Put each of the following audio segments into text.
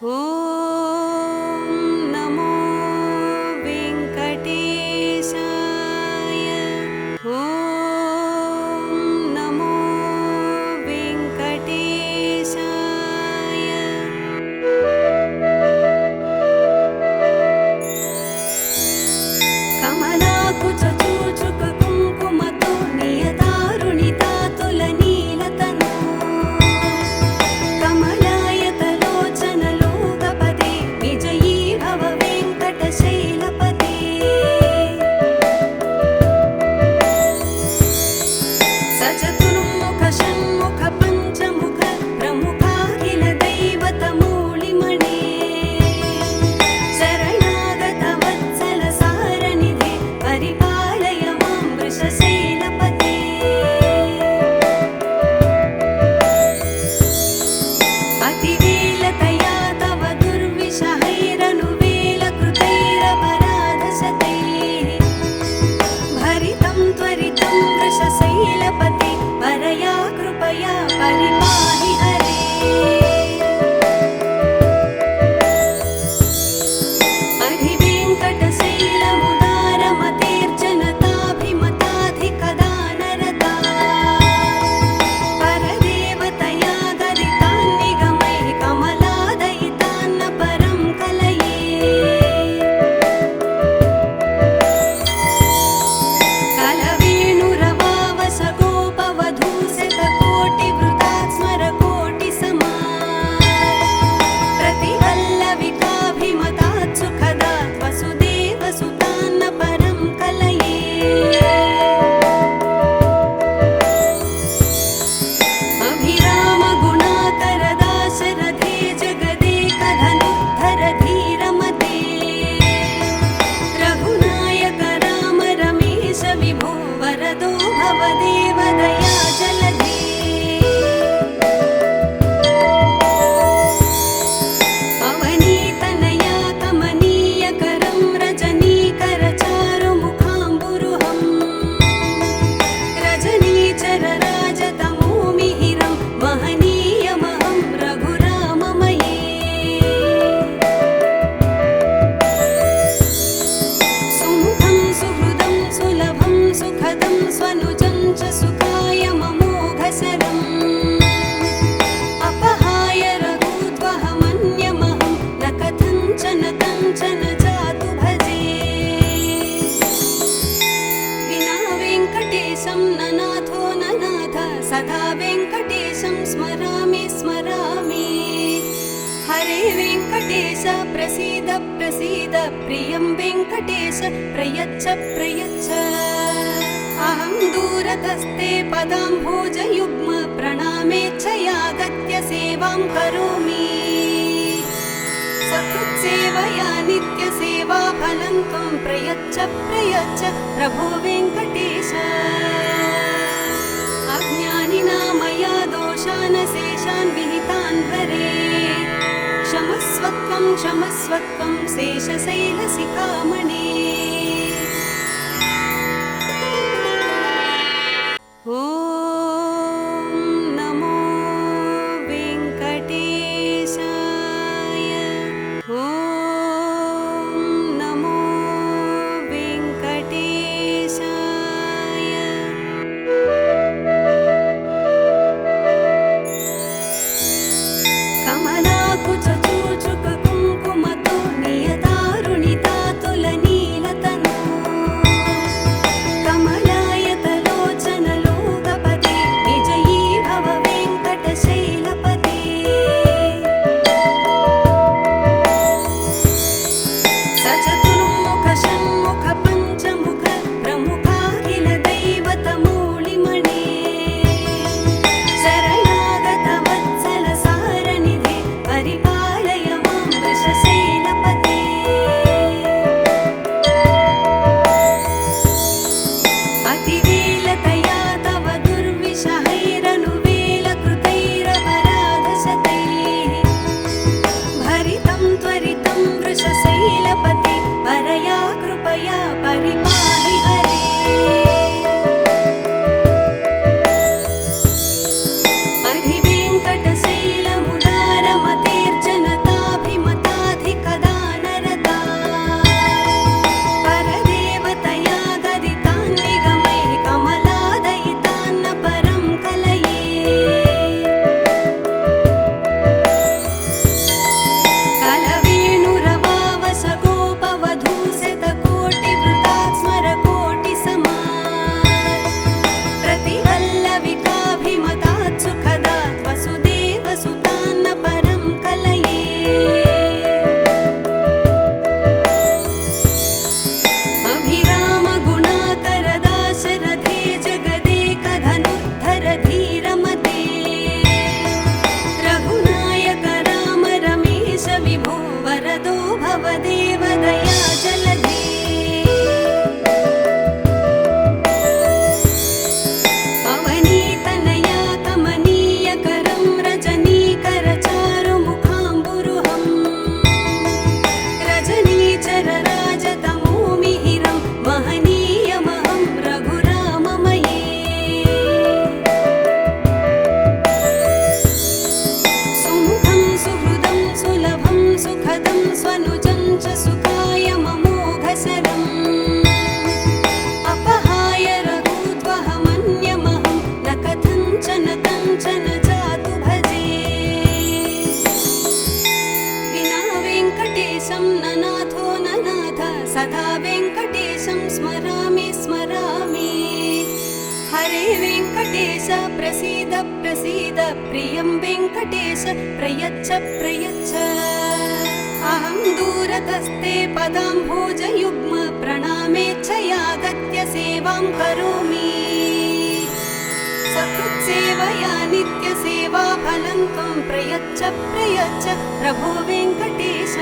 ఓం నమో వెంకటేశాయ. ఓం నమో వెంకటేశాయ. కమలాకు చూచుక కుంకుమతో నియతారుణితాతుల నీలతను కమలాయతలోచనలోకపదే విజయీ భవ వెంకటశైలపదే. సచతుర్ముఖ షణ్ముఖ పంచముఖ ప్రముఖాఖిల దైవతమూళిమణే శరణాగత వత్సల సారనిధే పరిపాలయ మాం వృషశైలపదే. అతివేలతయా తవ దుర్విషహైరనువేలకృతైరపరాధశతైః భరితం త్వరితం వృషశైలపతే పరయా కృపయా పరిపాహి హరే. అధివేంకటశైలముదారమతేర్జనతాభిమతాధికదానరతా పరదేవతయా గరితాన్నిగమైః కమలాదయితాన్న పరం కలయే. కలవేణురవావసగోపవధూశతకోటివృతాత్ స్మరకోటిసమా ప్రతివల్లవికాభిమతాత్ సుఖదాత్ వసుదేవసుతాన్న పరం కలయే. అభిరామగుణాకరదాశరథే జగదేకధనుద్ధర ధీరమతే రఘునాయక రామ రమేశ విభో వరదో భవదేవ దయా జలధే. అవనీతనయా కమనీయకరం రజనీకరచారుముఖాంబురుహం రజనీచర రాజతమోమిహిరం మహనీయమహం రఘురామమయే. సుముఖం సుహృదం సులభం సుఖదం స్వనుజం చ సుఖాయ మమోఘశరం అపహాయ రఘూద్వహమన్యమహం న కథంచన కంచన జాతు భజే. వినా వెంకటేశం ననాథో ననాథ సదా వెంకటేశం స్మరామి స్మరామి. హరే వెంకటేశ ప్రసీద ప్రసీద ప్రియం వెంకటేశ ప్రయచ్చ ప్రయచ్చ. అహం దూరతస్తే పదాంభోజయుగ్మ ప్రణామేచ్ఛయాగత్య సేవాం కరోమి. సకృత్సేవయా నిత్యసేవాఫలం త్వం ప్రయచ్చ ప్రయచ్చ ప్రభో వెంకటేశ. అజ్ఞానినా మయా దోషాన్ శేషాన్ విహితాన్ హరే క్షమస్వత్వం క్షమస్వత్వం శేషశైలశిఖామణే. ఓం నమో వెంకటేశాయ. ఓం నమో వెంకటేశాయ. కమలాకు చూచుక కుంకుమతో నియతారుణితాతుల నీలతను वेङ्कटेशं ननाथो ननाथ सदा वेङ्कटेशं स्मरामि स्मरामि हरे वेङ्कटेश प्रसीद प्रसीद प्रियं वेङ्कटेश प्रयच्छ प्रयच्छ अहं दूरतस्ते पदाम्भोजयुग्म प्रणामेच्छयागत्य सेवां करोमि सकृत्सेवया नित्यसेवा फलं त्वं प्रयच्छ प्रयच्छ प्रभो वेङ्कटेश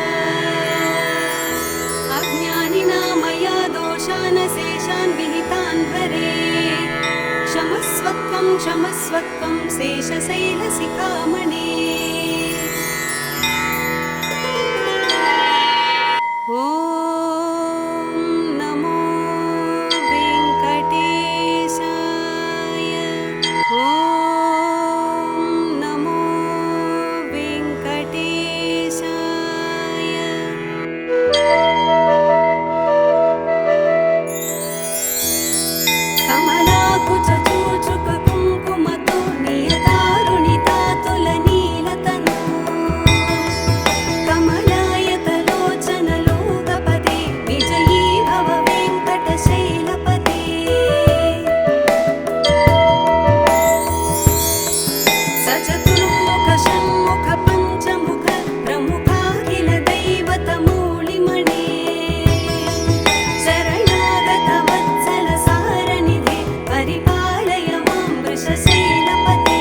अज्ञानिना मया दोषान् शेषान् विहितान् हरे क्षमस्वत्वं क्षमस्वत्वं शेषशैलशिखामणे ॐ नमो वेङ्कटेशाय ॐ नमो वेङ्कटेशाय कमलाकुचूचुककुङ्कुमतो नियतारुणितातुलनीलतनु कमलायतलोचनलोकपदे विजयी भव वेङ्कटशैलपते सचतुर्मुख षण्मुख पञ्चमुख प्रमुखाखिल दैवतमौलिमणे शरणागत वत्सल सारनिधे परिपालय मां वृषशैलपते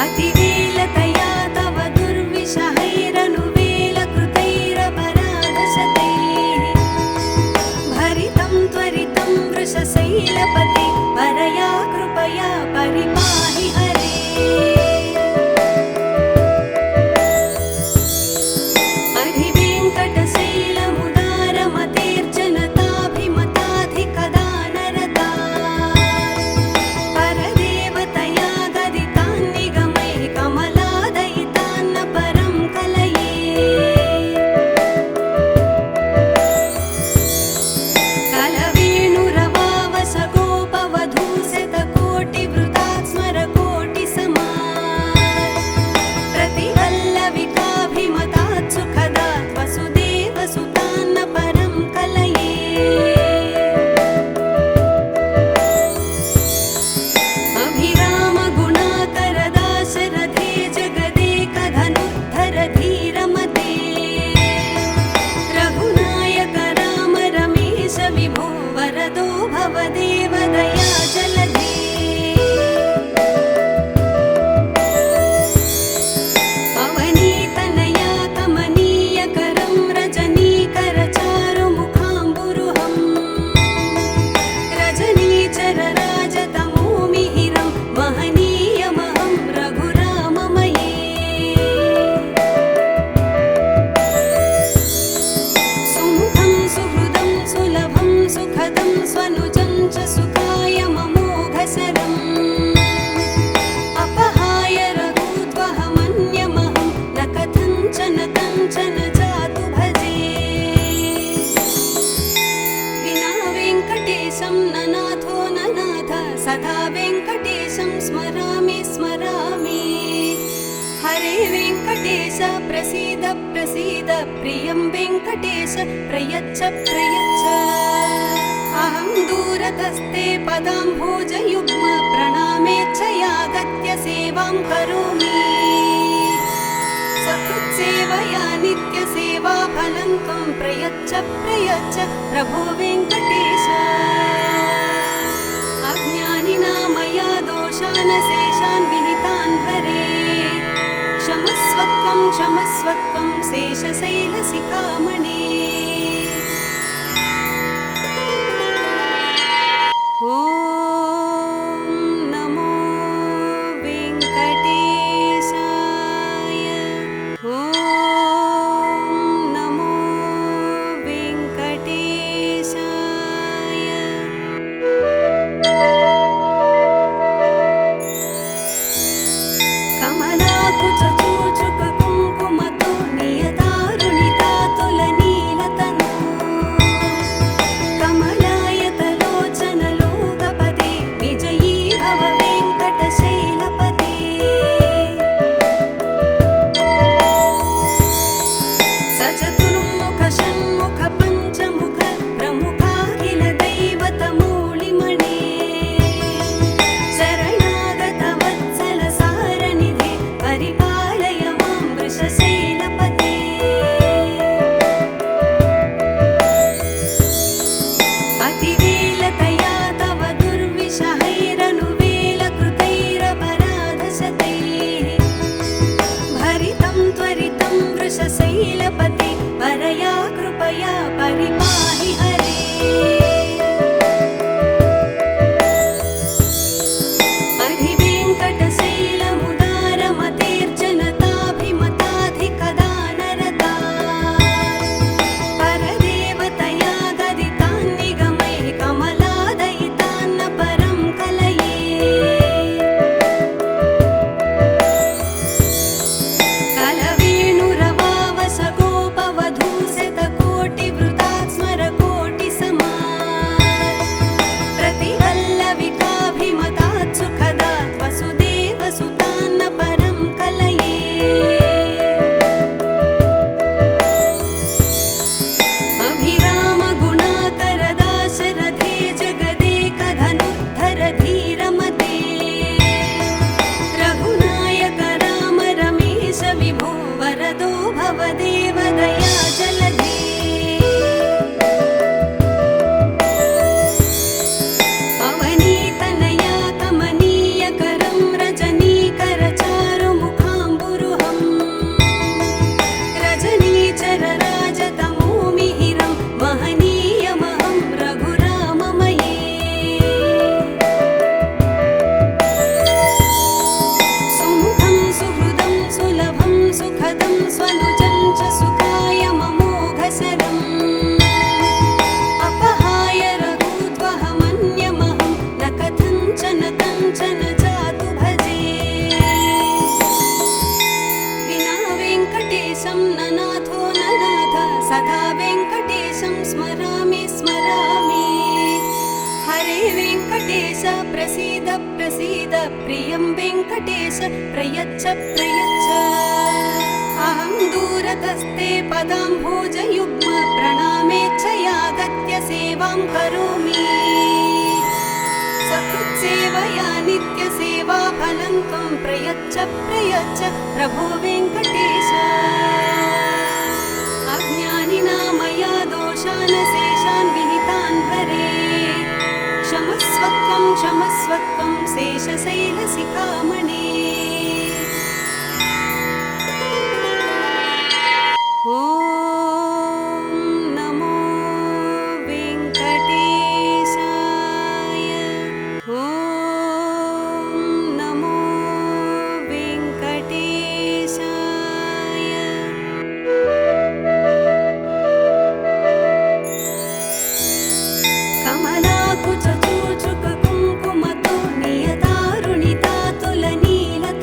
अतिवेलतया तव दुर्विषहैरनुवेलकृतैरपराधशतैः भरितं त्वरितं वृषशैलपते परया कृपया परिपाहि हरे अधिवेङ्कटशैलमुदारमतेर्जनताभिमताधिकदानरता परदेवतया गदितान्निगमैः कमलादयितान्न परं कलये कलवेणुरवावसगोपवधूशतकोटिवृतात् स्मरकोटिसमात् प्रतिवल्लविकाभिमतात् सुखदात् वसुदेवसुतान्न परं कलये अभिरामगुणाकरदाशरथे जगदेकधनुद्धर धीरमते रघुनायक राम रमेश विभो वरदो भवदेव दया जलधे अवनीतनया कमनीयकरं रजनीकरचारुमुखाम्बुरुहं रजनीचरराजतमोमिहिरं महनीयमहं रघुराममये सुमुखं सुहृदं सुलभं सुखदं स्वनुजं च सुखाय ममोघशरम् अपहाय रघुत्वहमन्यमहं न कथञ्चन कञ्चन जातु भजे विना वेङ्कटेशं ननाथो ननाथ सदा वेङ्कटेशं स्मरामि स्मरामि हरे वेङ्कटेश प्रसीद प्रसीद प्रियं वेङ्कटेश प्रयच्छ प्रयच्छ अहं दूरतस्ते पदाम्भोजयुग्म प्रणामेच्छयागत्य सेवां करोमि सकृत्सेवया नित्यसेवा फलं त्वं प्रयच्छ प्रयच्छ प्रभो वेङ्कटेश अज्ञानिना मया दोषान् शेषान् विहितान् हरे क्षमस्वत्वं क्षमस्वत्वं शेषशैलशिखामणे ॐ नमो वेङ्कटेशाय ॐ नमो वेङ्कटेशाय कमलाकुचूचुककुङ्कुमतो नियतारुणितातुलनीलतनु भरितं त्वरितं वृषशैलपते परया कृपया परिपाहि हरे अधिवेङ्कटशैलमुदारमतेर्जनताभिमताधिकदानरता परदेवतया गदितान् निगमैः कमलादयितान्न परं कलये कलवेणुरवावसगोपवधूशतकोटिवृतात् स्मरकोटिसमात् प्रतिवल्लविकाभिमतात् सुखदात् वसुदेवसुतान्न परं कलये अभिरामगुणाकरदाशरथे जगदेकधनुर्धर धीरमते रघुनायक राम रमेश विभो वरदो भवदेव दया जलधे अवनीतनया कमनीयकरं रजनीकरचारुमुखाम्बुरुहं रजनीचरराजतमोमिहिरं महनीयमहं रघुराममये सुमुखं सुहृदं सुलभं सुखदं स्वनुजं च सुखाय ममोघशरम् अपहाय रघूद्वहमन्यमहं न कथञ्चन कञ्चन जातु भजे विना वेङ्कटेशं ननाथो ननाथ सदा वेङ्कटेशं स्मरामि स्मरामि हरे वेङ्कटेश प्रसीद प्रसीद प्रियं वेङ्कटेश प्रयच्छ प्रयच्छ अहं दूरतस्ते पदाम्भोजयुग्म प्रणामेच्छयागत्य सेवां करोमि सकृत्सेवया नित्यसेवाफलं त्वं प्रयच्छ प्रयच्छ प्रभो वेङ्कटेश अज्ञानिना मया दोषान् शेषान् विहितान् हरे क्षमस्वत्वं शेषशैलशिखामणे ॐ नमो वेङ्कटेशाय ॐ नमो वेङ्कटेशाय कमलाकुचूचुककुङ्कुमतो नियतारुणितातुलनीलता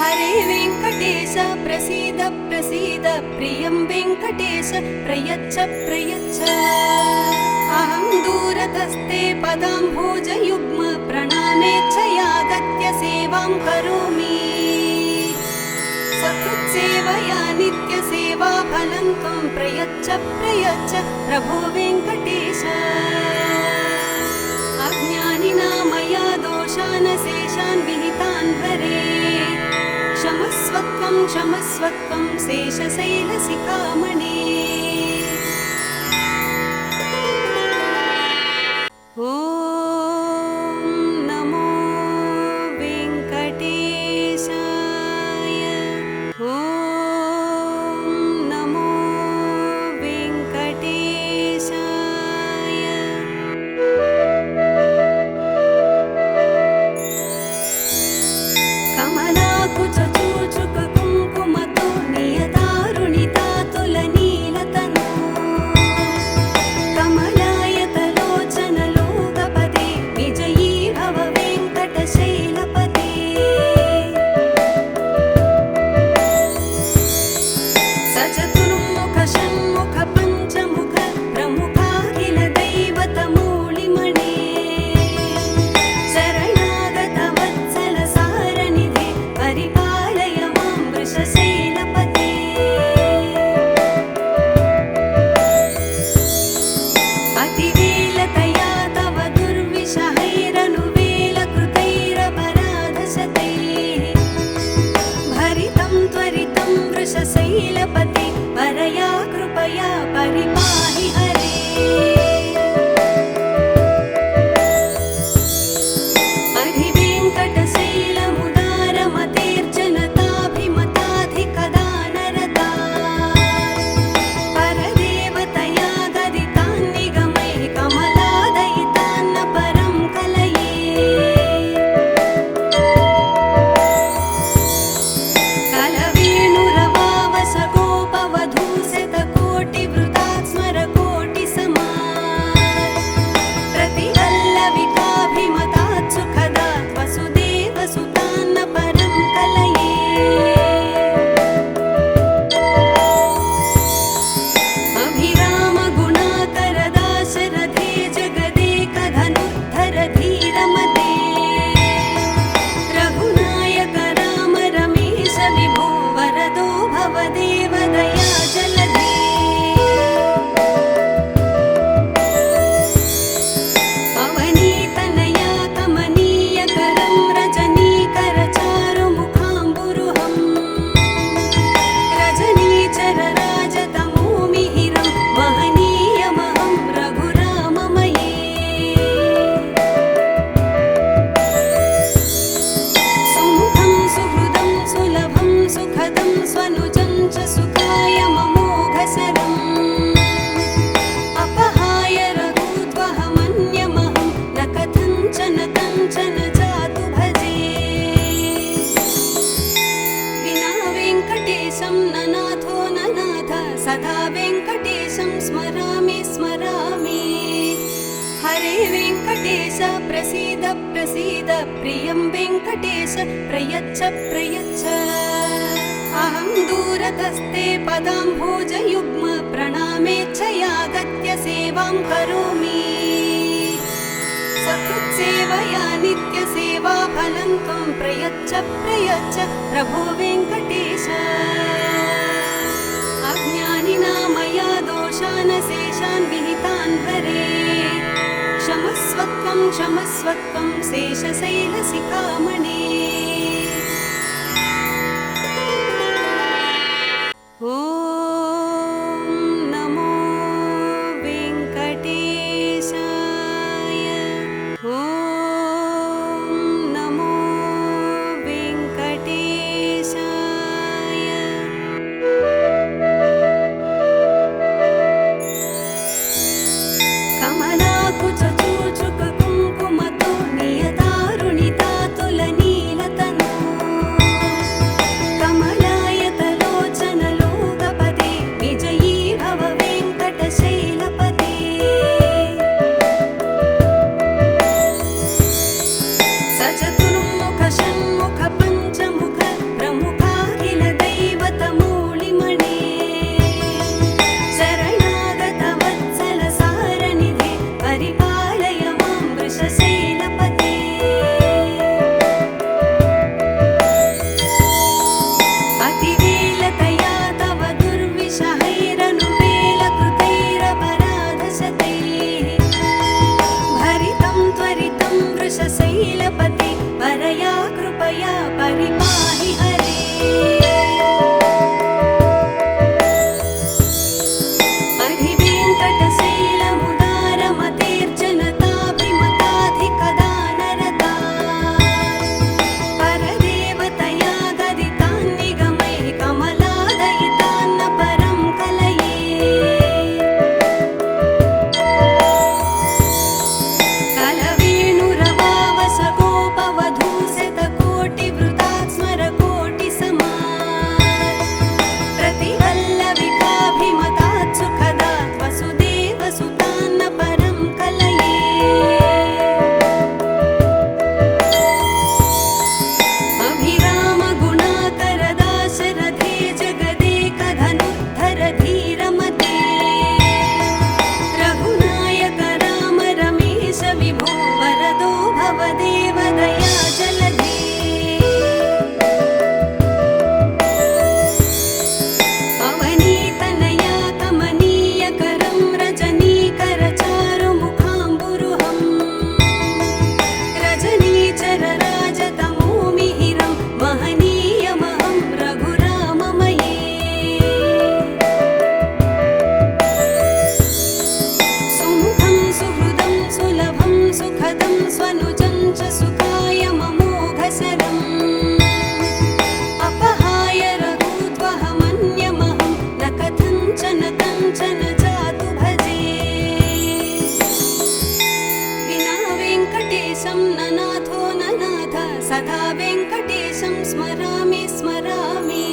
हरे वेङ्कटेश प्रसीद प्रसीद प्रियं वेङ्कटेश प्रयच्छ प्रयच्छ अहं दूरतस्ते पदाम्भोजयुग्म प्रणामेच्छयागत्य सेवां करोमि सकृत्सेवया नित्यसेवा फलं त्वं प्रयच्छ प्रयच्छ प्रभो वेङ्कटेश अज्ञानिना मया दोषान् शेषान् विहितान् हरे क्षमस्वत्वं क्षमस्वत्वं शेषशैलशिखामणे ॐ नमो वेङ्कटेशाय ॐ नमो वेङ्कटेशाय कमलाकुचूचुककुङ्कुमतो नियतारुणितातुलनीलतनु कमलायतलोचनलोकपदे विजयी भव वेङ्कटशैलपदे सचतुर्मुख षण्मुख पञ्चमुख प्रमुखाखिल दैवतमूलिमणे शरणागत वत्सल सारनिधे परिपालय मां वृषशैलपते अतिवेलतया तव दुर्विषहैरनुवेलकृतैरपराधशतैः भरितं त्वरितं वृषशैलपते परया कृपया परिपाहि हरे अधिवेङ्कटशैलमुदारमतेर्जनताभिमताधिकदानरता परदेवतया गदितान्निगमैः कमलादयितान्न परं कलये कलवेणुरवावसगोपवधूशतकोटिवृतात् स्मरकोटिसमात् प्रतिवल्लविकाभिमतात् सुखदात् वसुदेवसुतान्न परं कलये अभिरामगुणाकरदाशरथे जगदेकधनुद्धर धीरमते रघुनायक राम रमेश विभो वरदो भवदेव दया जलधे अवनीतनया कमनीयकरं रजनीकरचारुमुखाम्बुरुहं रजनीचरराजतमोमिहिरं महनीयमहं रघुराममये सुमुखं सुहृदं सुलभं सुखदं स्वनुजं च सुखाय ममोघशरम् अपहाय रघूद्वहमन्यमहं न कथञ्चन कञ्चन जातु भजे विना वेङ्कटेशं ननाथो ननाथ सदा वेङ्कटेशं स्मरामि स्मरामि हरे वेङ्कटेश प्रसीद प्रसीद प्रियं वेङ्कटेश प्रयच्छ प्रयच्छ अहं दूरतस्ते पदाम्भोजयुग्म प्रणामेच्छयागत्य सेवां करोमि सकृत्सेवया नित्यसेवा फलं त्वं प्रयच्छ प्रयच्छ प्रभो वेङ्कटेश अज्ञानिना मया दोषान् शेषान् विहितान् हरे क्षमस्वत्वं क्षमस्वत्वं शेषशैलशिखामणे ॐ नमो वेङ्कटेशाय ॐ नमो वेङ्कटेशाय कमलाकुचूचुककुङ्कुमतो नियतारुणितातुलनीलतनु कमलायतलोचनलोकपदे विजयी भव वेङ्कटशैलपते सचतुर्मुख षण्मुख पञ्चमुख प्रमुख दया कृपया परिपाहि हरे अधिवेङ्कटशैलमुदारमतेर्जनताभिमताधिकदानरता परदेवतया गदितान् निगमैः कमलादयितान्न परं कलये कलवेणुरवावसगोपवधूशतकोटिवृतात् स्मरकोटिसमात् प्रतिवल्लविकाभिमतात् सुखदात् वसुदेवसुतान्न परं कलये अभिरामगुणाकरदाशरथे जगदेकधनुद्धर धीरमते रघुनायक राम रमेश विभो वरदो भवदेव दया जलधे अवनीतनया कमनीयकरं रजनीकरचारुमुखाम्बुरुहं रजनीचरराजतमोमिहिरं महनीयमहं रघुराममये सुमुखं सुहृदं सुलभं सुखदं स्वनुजं च सुखाय ममोघसरम् अपहाय रघुत्वहमन्यमहं न कथञ्चन जातु भजे विना वेङ्कटेशं न नाथो न नाथ सदा वेङ्कटेशं स्मरामि स्मरामि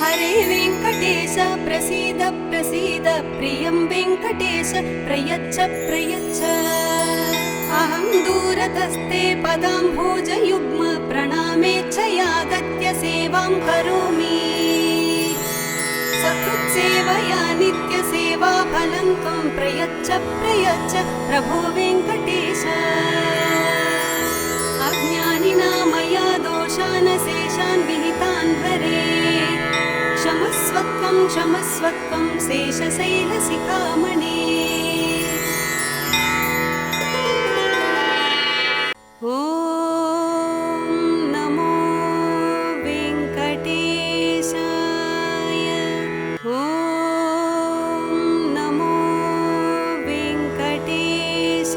हरे वेङ्कटेश प्रसीद प्रसीद प्रियं वेङ्कटेश प्रयच्छ प्रयच्छ अहं दूरतस्ते पदाम्भोजयुग्म प्रणामेच्छयागत्य सेवां करोमि सकृत्सेवया नित्यसेवाफलं त्वं प्रयच्छ प्रयच्छ प्रभो वेङ्कटेश अज्ञानिना मया दोषान् शेषान् विहितान् हरे क्षमस्वत्वं क्षमस्वत्वं शेषशैलशिखामणे ॐ नमो वेङ्कटेशाय ॐ नमो वेङ्कटेशाय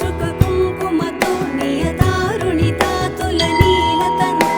कमलाकुचूचुककुङ्कुमतो नियतारुणितातुलनीलतनू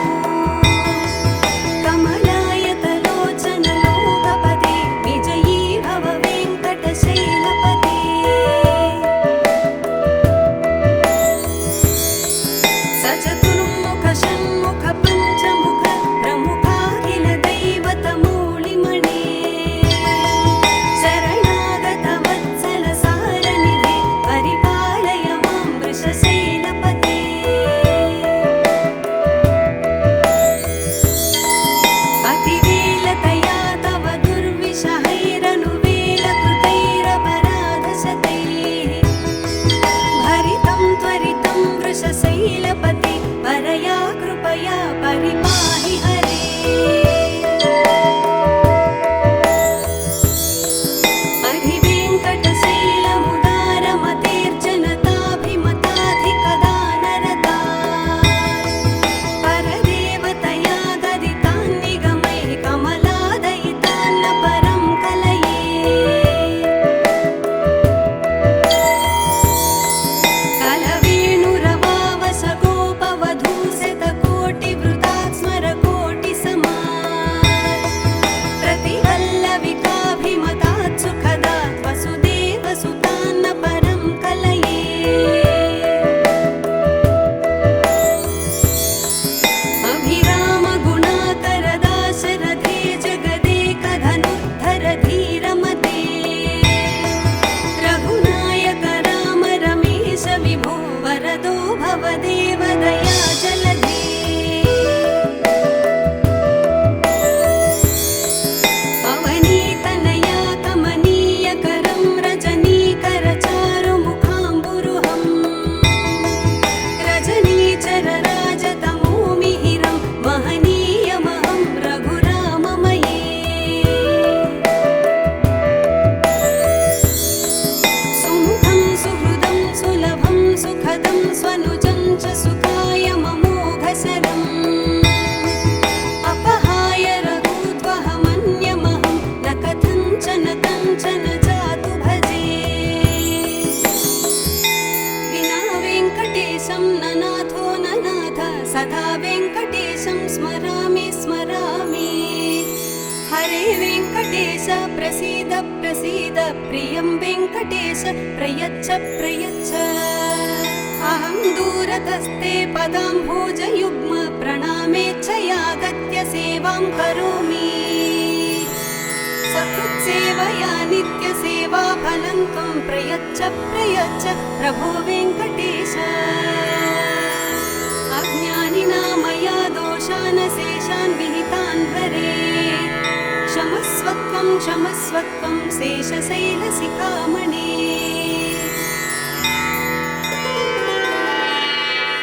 वेङ्कटेश प्रसीद प्रसीद प्रियं वेङ्कटेश प्रयच्छ प्रयच्छ अहं दूरतस्ते पदाम्भोजयुग्म प्रणामेच्छयागत्य सेवां करोमि सकृत्सेवया नित्यसेवा फलं त्वं प्रयच्छ प्रयच्छ प्रभो वेङ्कटेश अज्ञानिना मया दोषान् शेषान् विहितान् हरे क्षमस्वत्वं शेषशैलशिखामणे